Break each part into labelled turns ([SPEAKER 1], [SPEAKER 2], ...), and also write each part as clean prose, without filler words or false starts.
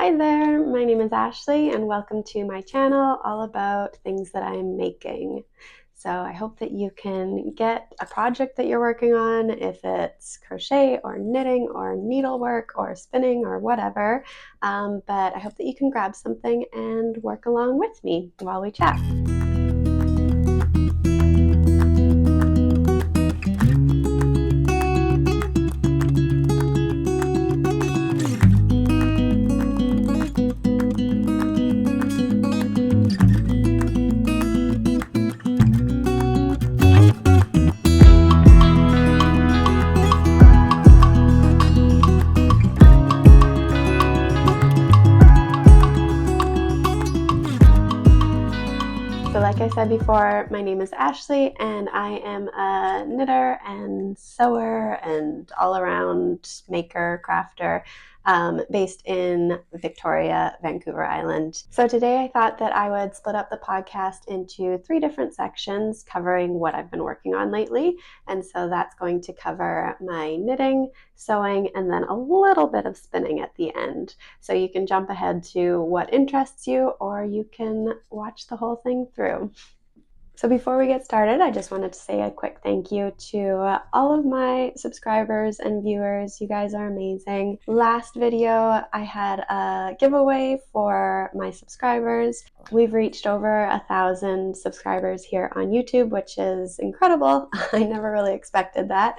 [SPEAKER 1] Hi there, my name is Ashley and welcome to my channel all about things that I'm making. So I hope that you can get a project that you're working on, if it's crochet or knitting or needlework or spinning or whatever, but I hope that you can grab something and work along with me while we chat. Like I said before, my name is Ashley and I am a knitter and sewer and all-around maker, crafter, based in Victoria, Vancouver Island. So today I thought that I would split up the podcast into 3 different sections covering what I've been working on lately. And so that's going to cover my knitting, sewing, and then a little bit of spinning at the end. So you can jump ahead to what interests you, or you can watch the whole thing through. So before we get started, I just wanted to say a quick thank you to all of my subscribers and viewers. You guys are amazing. Last video, I had a giveaway for my subscribers. We've reached over 1,000 subscribers here on YouTube, which is incredible. I never really expected that.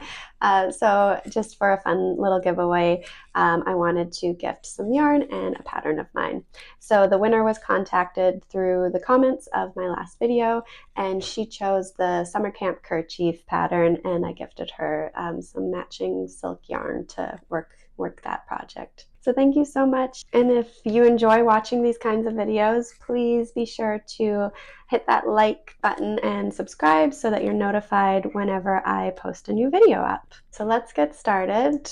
[SPEAKER 1] So just for a fun little giveaway, I wanted to gift some yarn and a pattern of mine. So the winner was contacted through the comments of my last video, and she chose the summer camp kerchief pattern, and I gifted her some matching silk yarn to work that project. So thank you so much. And if you enjoy watching these kinds of videos, please be sure to hit that like button and subscribe so that you're notified whenever I post a new video up. So let's get started.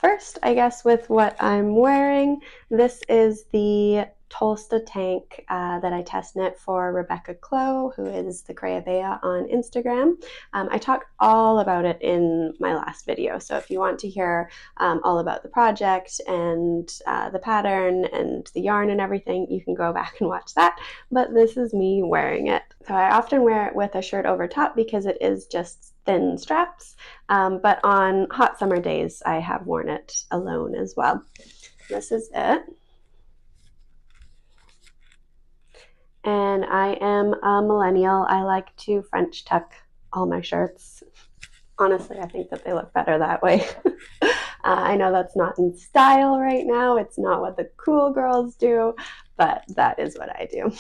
[SPEAKER 1] First, I guess, with what I'm wearing. This is the Tolsta tank that I test knit for Rebecca Clow, who is the Crayabea on Instagram. I talked all about it in my last video, so if you want to hear all about the project and the pattern and the yarn and everything, you can go back and watch that, but this is me wearing it. So I often wear it with a shirt over top because it is just thin straps, but on hot summer days I have worn it alone as well. This is it. And I am a millennial. I like to French tuck all my shirts. Honestly, I think that they look better that way. I know that's not in style right now. It's not what the cool girls do, but that is what I do.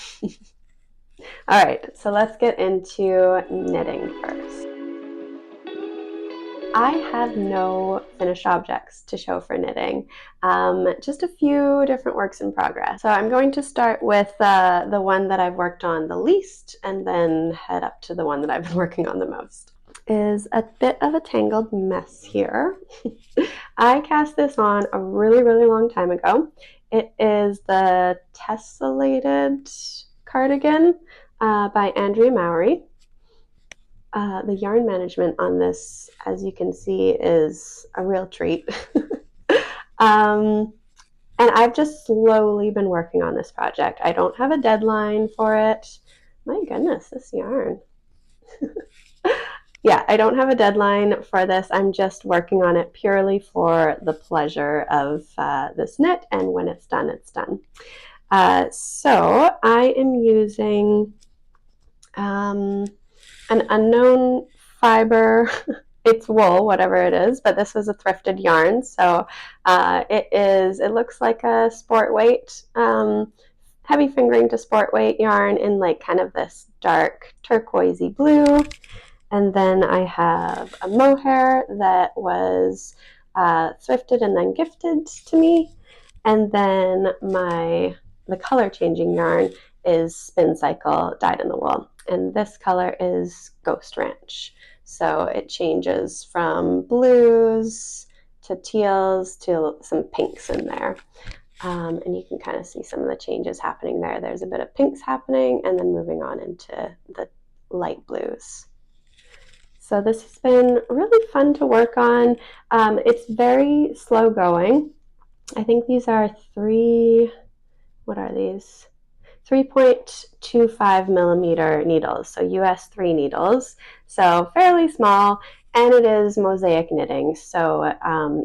[SPEAKER 1] All right, so let's get into knitting first. I have no finished objects to show for knitting, just a few different works in progress. So I'm going to start with the one that I've worked on the least and then head up to the one that I've been working on the most. Is a bit of a tangled mess here. I cast this on a really, really long time ago. It is the Tessellated cardigan by Andrea Mowry. The yarn management on this, as you can see, is a real treat. And I've just slowly been working on this project. I don't have a deadline for it. My goodness, this yarn. Yeah, I don't have a deadline for this. I'm just working on it purely for the pleasure of this knit, and when it's done, it's done. So I am using an unknown fiber. It's wool, whatever it is, but this was a thrifted yarn, so it looks like a sport weight, heavy fingering to sport weight yarn in like kind of this dark turquoisey blue. And then I have a mohair that was thrifted and then gifted to me, and then the color changing yarn is Spin Cycle dyed in the wool, and this color is Ghost Ranch. So it changes from blues to teals to some pinks in there. And you can kind of see some of the changes happening there. There's a bit of pinks happening and then moving on into the light blues. So this has been really fun to work on. It's very slow going. I think these are 3 these? 3.25 millimeter needles, so US 3 needles, so fairly small, and it is mosaic knitting, so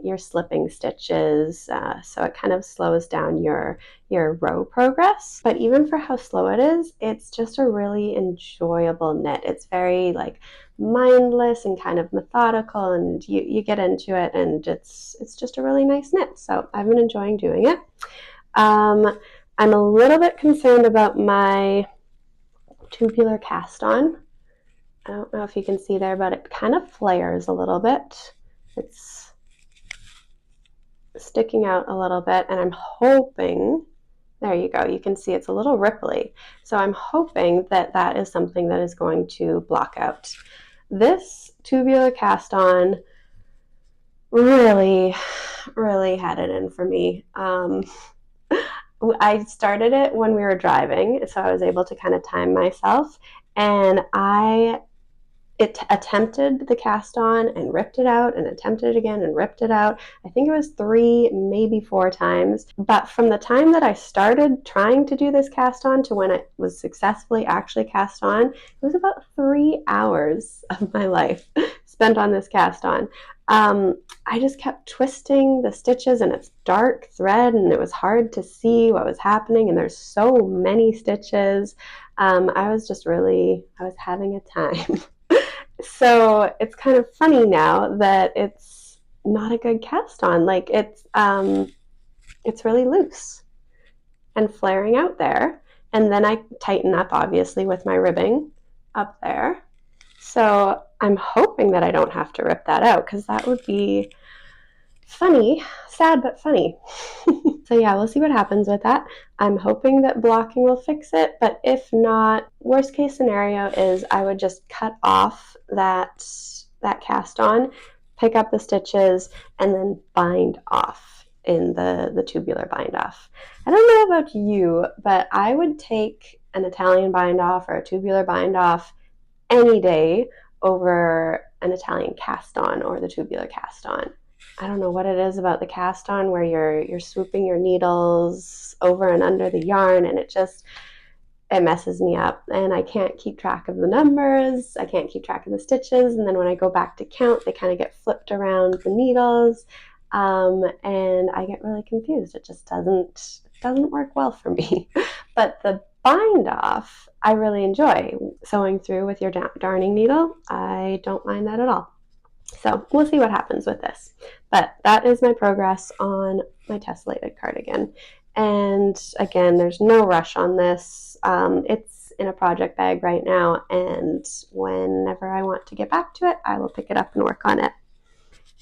[SPEAKER 1] you're slipping stitches, so it kind of slows down your row progress. But even for how slow it is, it's just a really enjoyable knit. It's very like mindless and kind of methodical, and you get into it, and it's just a really nice knit. So I've been enjoying doing it. I'm a little bit concerned about my tubular cast on. I don't know if you can see there, but it kind of flares a little bit. It's sticking out a little bit, and I'm hoping, there you go, you can see it's a little ripply. So I'm hoping that that is something that is going to block out. This tubular cast on really had it in for me. I started it when we were driving, so I was able to kind of time myself, and it attempted the cast on and ripped it out and attempted it again and ripped it out. I think it was 3, maybe 4 times. But from the time that I started trying to do this cast on to when it was successfully actually cast on, it was about 3 hours of my life spent on this cast on. I just kept twisting the stitches, and it's dark thread, and it was hard to see what was happening, and there's so many stitches. I was having a time. So it's kind of funny now that it's not a good cast on. Like it's really loose and flaring out there. And then I tighten up, obviously, with my ribbing up there. So I'm hoping that I don't have to rip that out, because that would be funny, sad but funny. So yeah, we'll see what happens with that. I'm hoping that blocking will fix it, but if not, worst case scenario is I would just cut off that cast on, pick up the stitches, and then bind off in the tubular bind off. I don't know about you, but I would take an Italian bind off or a tubular bind off any day over an Italian cast on or the tubular cast on. I don't know what it is about the cast on where you're swooping your needles over and under the yarn, and it messes me up, and I can't keep track of the numbers, I can't keep track of the stitches, and then when I go back to count, they kind of get flipped around the needles, and I get really confused. It just doesn't work well for me. But the bind off, I really enjoy. Sewing through with your darning needle, I don't mind that at all. So we'll see what happens with this. But that is my progress on my tessellated cardigan. And again, there's no rush on this. It's in a project bag right now, and whenever I want to get back to it, I will pick it up and work on it.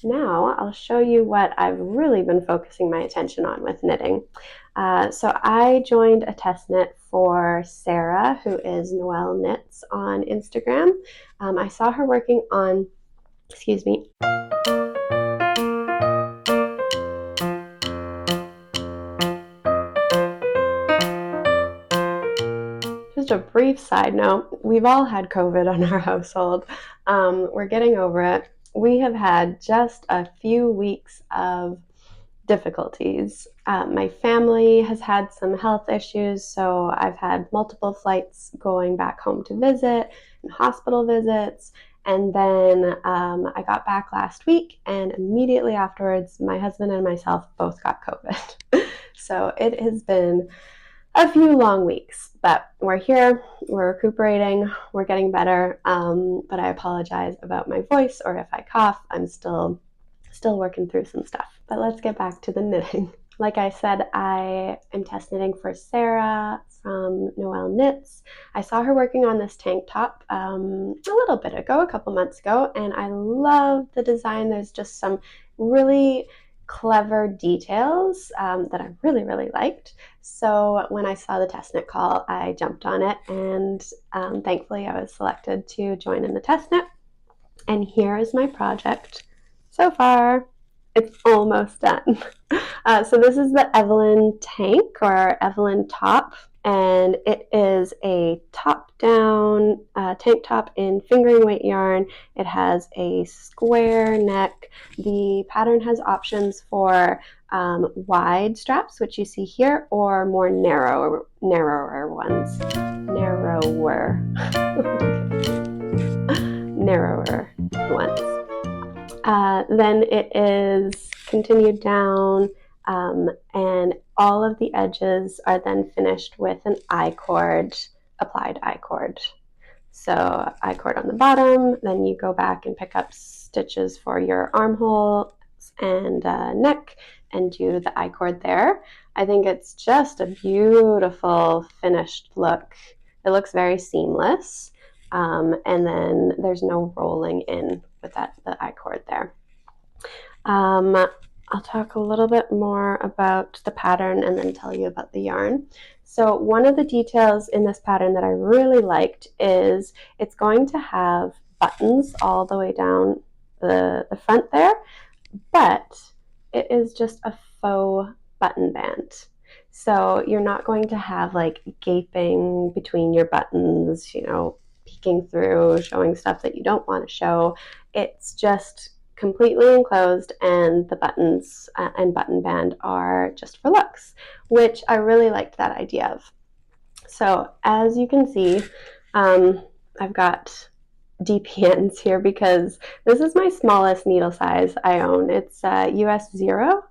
[SPEAKER 1] Now I'll show you what I've really been focusing my attention on with knitting. So I joined a test knit for Sarah, who is Noelle Knits on Instagram. I saw her working on, excuse me. Just a brief side note, we've all had COVID on our household. We're getting over it. We have had just a few weeks of difficulties. My family has had some health issues, so I've had multiple flights going back home to visit and hospital visits. And then I got back last week, and immediately afterwards, my husband and myself both got COVID. So it has been a few long weeks, but we're here, we're recuperating, we're getting better, but I apologize about my voice, or if I cough, I'm still working through some stuff. But let's get back to the knitting. Like I said, I am test knitting for Sarah from Noelle Knits. I saw her working on this tank top a little bit ago, a couple months ago, and I love the design. There's just some really clever details that I really liked. So when I saw the test knit call, I jumped on it, and thankfully I was selected to join in the test knit. And here is my project so far. It's almost done. So this is the Evelyn tank, or Evelyn top, and it is a top-down tank top in fingering weight yarn. It has a square neck. The pattern has options for wide straps, which you see here, or more narrower ones. Narrower ones. Then it is continued down, and all of the edges are then finished with an I-cord, applied I-cord. So I-cord on the bottom, then you go back and pick up stitches for your armhole and neck and do the I-cord there. I think it's just a beautiful finished look. It looks very seamless, and then there's no rolling in with the I-cord there. I'll talk a little bit more about the pattern and then tell you about the yarn. So one of the details in this pattern that I really liked is it's going to have buttons all the way down the front there, but it is just a faux button band. So you're not going to have like gaping between your buttons, you know, peeking through, showing stuff that you don't want to show. It's just completely enclosed, and the buttons and button band are just for looks, which I really liked that idea of. So as you can see, I've got DPNs here because this is my smallest needle size I own. It's US 0.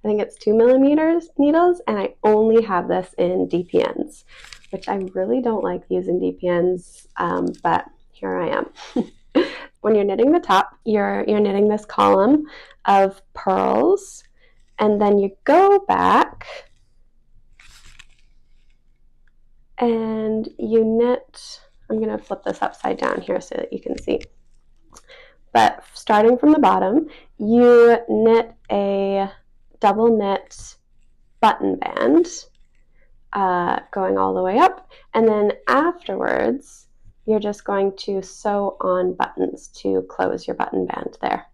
[SPEAKER 1] I think it's 2mm needles, and I only have this in DPNs, which I really don't like using DPNs, but here I am. When you're knitting the top, you're knitting this column of purls, and then you go back and you knit. I'm going to flip this upside down here so that you can see. But starting from the bottom, you knit a double knit button band going all the way up, and then afterwards you're just going to sew on buttons to close your button band there.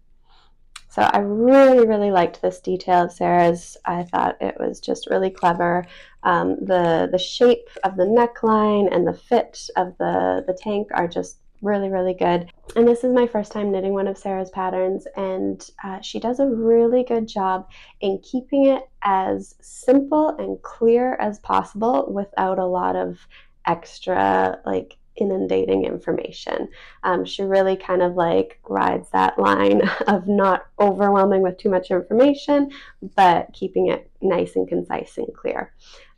[SPEAKER 1] So I really, really liked this detail of Sarah's. I thought it was just really clever. The shape of the neckline and the fit of the tank are just really, really good. And this is my first time knitting one of Sarah's patterns, and she does a really good job in keeping it as simple and clear as possible without a lot of extra like inundating information. She really kind of like rides that line of not overwhelming with too much information, but keeping it nice and concise and clear.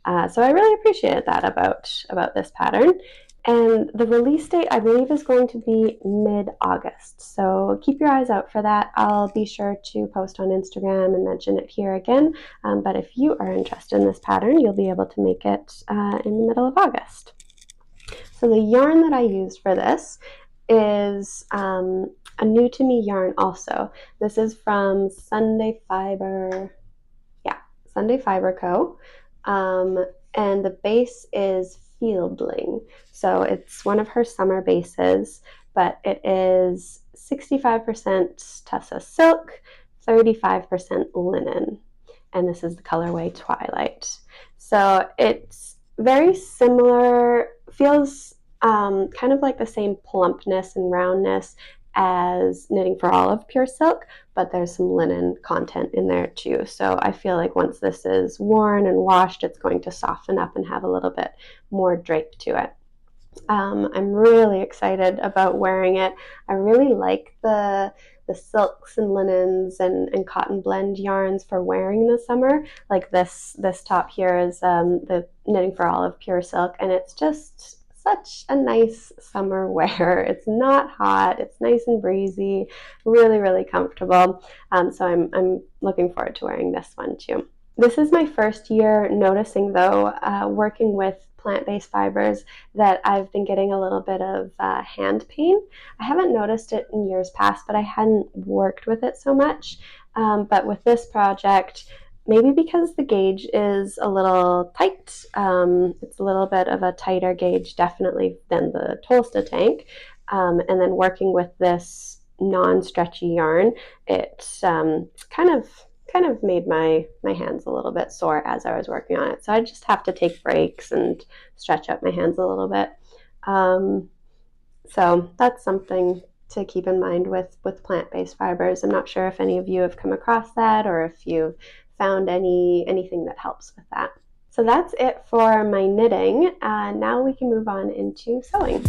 [SPEAKER 1] So I really appreciated that about this pattern. And the release date, I believe, is going to be mid-August. So keep your eyes out for that. I'll be sure to post on Instagram and mention it here again. But if you are interested in this pattern, you'll be able to make it in the middle of August. So the yarn that I used for this is a new to me yarn also. This is from Sunday Fibre Co. And the base is Fieldling. So it's one of her summer bases, but it is 65% Tessa silk, 35% linen. And this is the colorway Twighlight. So it's very similar, feels kind of like the same plumpness and roundness as Knitting for Olive pure silk, but there's some linen content in there too. So I feel like once this is worn and washed, it's going to soften up and have a little bit more drape to it. I'm really excited about wearing it. I really like the silks and linens and cotton blend yarns for wearing in the summer. Like this top here is the Knitting for Olive pure silk, and it's just such a nice summer wear. It's not hot, it's nice and breezy, really, really comfortable. So I'm looking forward to wearing this one too. This is my first year noticing, though, working with plant-based fibers, that I've been getting a little bit of hand pain. I haven't noticed it in years past, but I hadn't worked with it so much. But with this project, maybe because the gauge is a little tight, it's a little bit of a tighter gauge definitely than the Tolsta tank, and then working with this non-stretchy yarn, it kind of made my hands a little bit sore as I was working on it. So I just have to take breaks and stretch out my hands a little bit. So that's something to keep in mind with plant-based fibers. I'm not sure if any of you have come across that or if you've found anything that helps with that. So that's it for my knitting. Now we can move on into sewing.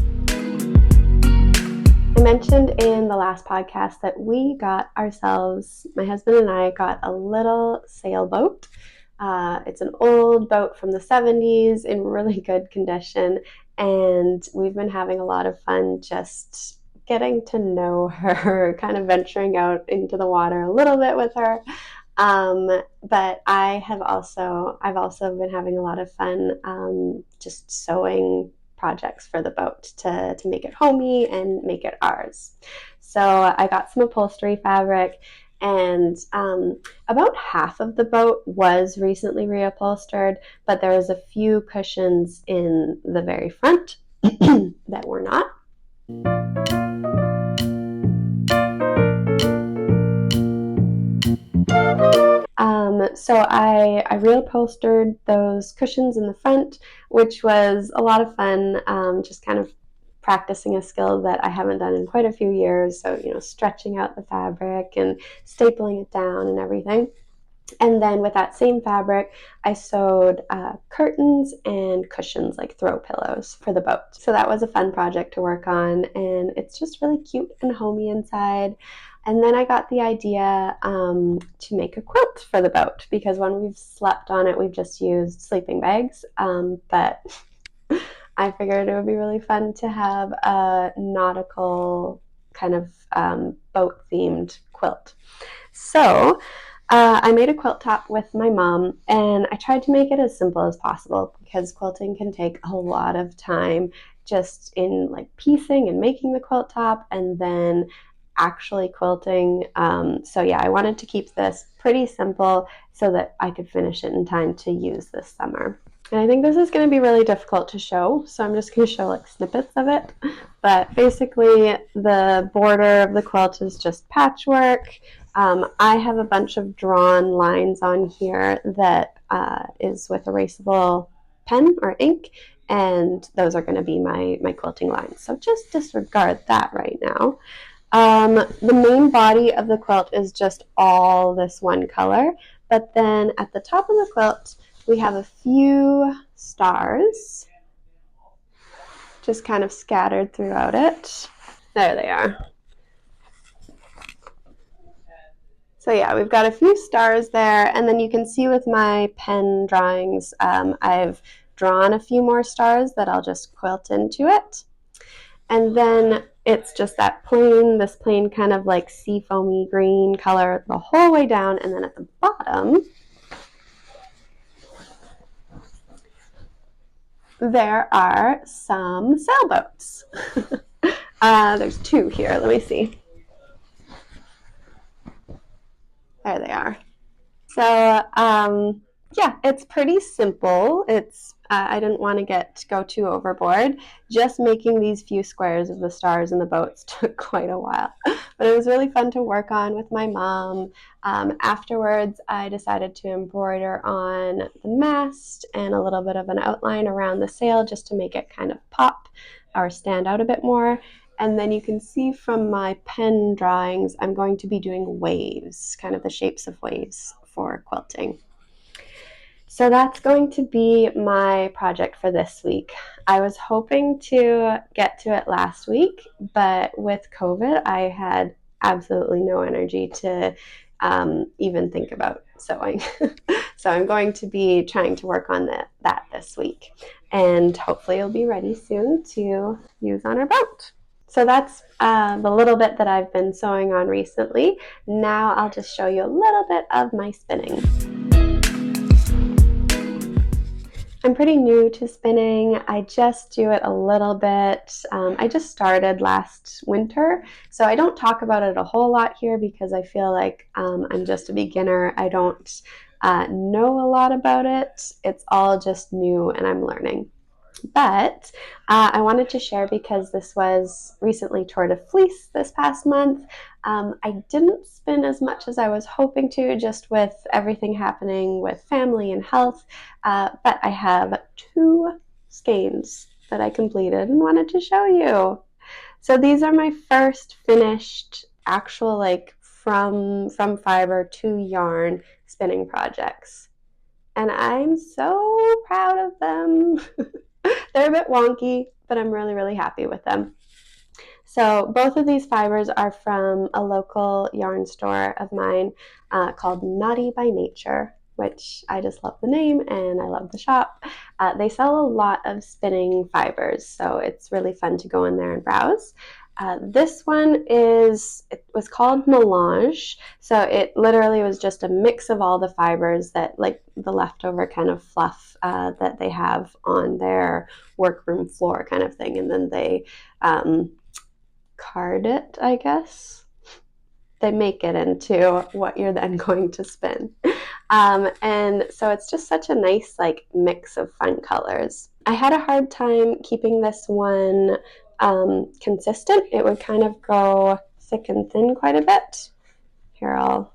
[SPEAKER 1] I mentioned in the last podcast that we got ourselves, my husband and I got a little sailboat. It's an old boat from the 70s in really good condition, and we've been having a lot of fun just getting to know her, kind of venturing out into the water a little bit with her. But I've also been having a lot of fun just sewing projects for the boat to make it homey and make it ours. So I got some upholstery fabric, and about half of the boat was recently reupholstered, but there was a few cushions in the very front that were not. So I reupholstered those cushions in the front, which was a lot of fun, just kind of practicing a skill that I haven't done in quite a few years. So, stretching out the fabric and stapling it down and everything. And then with that same fabric, I sewed curtains and cushions, like throw pillows, for the boat. So that was a fun project to work on, and it's just really cute and homey inside. And then I got the idea to make a quilt for the boat, because when we've slept on it, we've just used sleeping bags. But I figured it would be really fun to have a nautical kind of boat-themed quilt. So I made a quilt top with my mom, and I tried to make it as simple as possible, because quilting can take a lot of time just in like piecing and making the quilt top and then actually quilting. So yeah, I wanted to keep this pretty simple so that I could finish it in time to use this summer. And I think this is going to be really difficult to show, so I'm just going to show like snippets of it. But basically, the border of the quilt is just patchwork. I have a bunch of drawn lines on here that is with erasable pen or ink, and those are going to be my quilting lines. So just disregard that right now. The main body of the quilt is just all this one color, but then at the top of the quilt, we have a few stars just kind of scattered throughout it. There they are. So yeah, we've got a few stars there, and then you can see with my pen drawings, I've drawn a few more stars that I'll just quilt into it. And then it's just this plain kind of like sea foamy green color the whole way down, and then at the bottom, there are some sailboats. There's two here. Let me see. There they are. So yeah, it's pretty simple. I didn't want to go too overboard. Just making these few squares of the stars and the boats took quite a while, but it was really fun to work on with my mom. Afterwards, I decided to embroider on the mast and a little bit of an outline around the sail just to make it kind of pop or stand out a bit more. And then you can see from my pen drawings, I'm going to be doing waves, kind of the shapes of waves for quilting. So that's going to be my project for this week. I was hoping to get to it last week, but with COVID, I had absolutely no energy to even think about sewing. So I'm going to be trying to work on that this week, and hopefully it'll be ready soon to use on our boat. So that's the little bit that I've been sewing on recently. Now I'll just show you a little bit of my spinning. I'm pretty new to spinning. I just do it a little bit. I just started last winter, so I don't talk about it a whole lot here because I feel like I'm just a beginner. I don't know a lot about it. It's all just new and I'm learning. But I wanted to share because this was recently Tour de Fleece this past month. I didn't spin as much as I was hoping to, just with everything happening with family and health, but I have 2 skeins that I completed and wanted to show you. So these are my first finished actual from fiber to yarn spinning projects. And I'm so proud of them. They're a bit wonky, but I'm really, really happy with them. So both of these fibers are from a local yarn store of mine called Naughty by Nature, which I just love the name and I love the shop. They sell a lot of spinning fibers, so it's really fun to go in there and browse. This one it was called Melange, so it literally was just a mix of all the fibers that, like the leftover kind of fluff that they have on their workroom floor kind of thing, and then they card it, I guess. They make it into what you're then going to spin. And so it's just such a nice like mix of fun colors. I had a hard time keeping this one consistent. It would kind of go thick and thin quite a bit. Here, I'll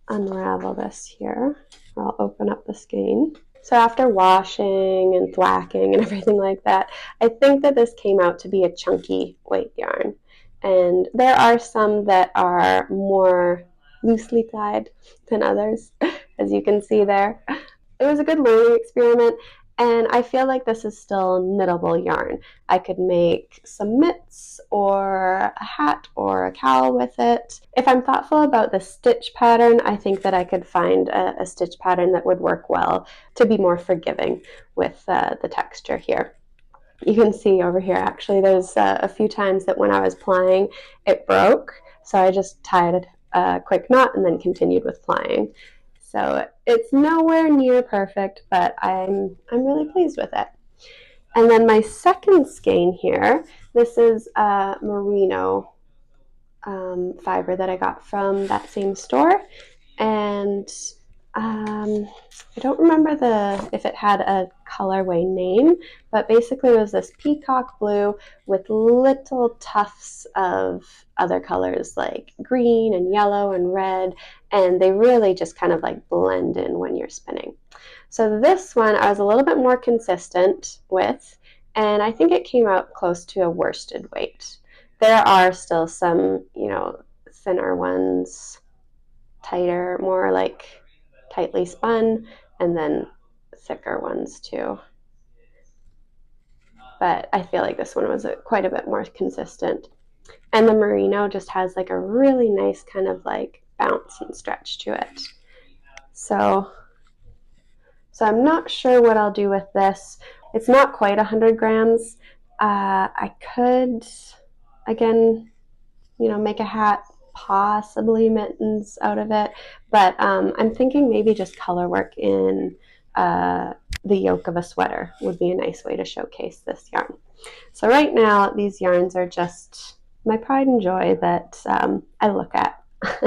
[SPEAKER 1] unravel this here. I'll open up the skein. So after washing and thwacking and everything like that, I think that this came out to be a chunky weight yarn. And there are some that are more loosely plied than others, as you can see there. It was a good learning experiment, and I feel like this is still knittable yarn. I could make some mitts or a hat or a cowl with it. If I'm thoughtful about the stitch pattern, I think that I could find a stitch pattern that would work well to be more forgiving with the texture here. You can see over here, actually, there's a few times that when I was plying, it broke. So I just tied a quick knot and then continued with plying. So it's nowhere near perfect, but I'm really pleased with it. And then my second skein here, this is a merino fiber that I got from that same store. And I don't remember if it had a colorway name, but basically it was this peacock blue with little tufts of other colors like green and yellow and red, and they really just kind of like blend in when you're spinning. So this one I was a little bit more consistent with, and I think it came out close to a worsted weight. There are still some, thinner ones, tighter, more like tightly spun, and then thicker ones too. But I feel like this one was quite a bit more consistent. And the merino just has like a really nice kind of like bounce and stretch to it. So I'm not sure what I'll do with this. It's not quite 100 grams. I could, again, make a hat, possibly mittens out of it, but I'm thinking maybe just color work in the yoke of a sweater would be a nice way to showcase this yarn. So right now these yarns are just my pride and joy that I look at.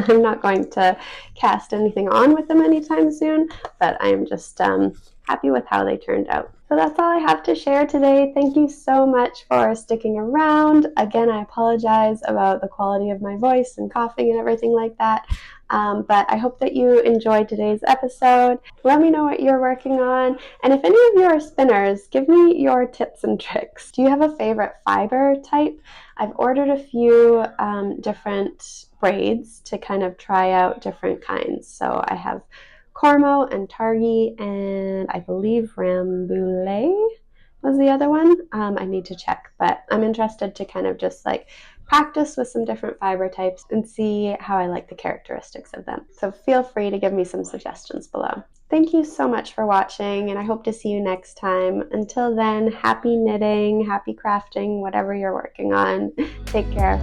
[SPEAKER 1] I'm not going to cast anything on with them anytime soon, but I'm just happy with how they turned out. So that's all I have to share today. Thank you so much for sticking around. Again, I apologize about the quality of my voice and coughing and everything like that. But I hope that you enjoyed today's episode. Let me know what you're working on. And if any of you are spinners, give me your tips and tricks. Do you have a favorite fiber type? I've ordered a few different braids to kind of try out different kinds. So I have Cormo and Targi, and I believe Rambouillet was the other one. I need to check, but I'm interested to kind of just like practice with some different fiber types and see how I like the characteristics of them. So feel free to give me some suggestions below. Thank you so much for watching, and I hope to see you next time. Until then, happy knitting, happy crafting, whatever you're working on. Take care.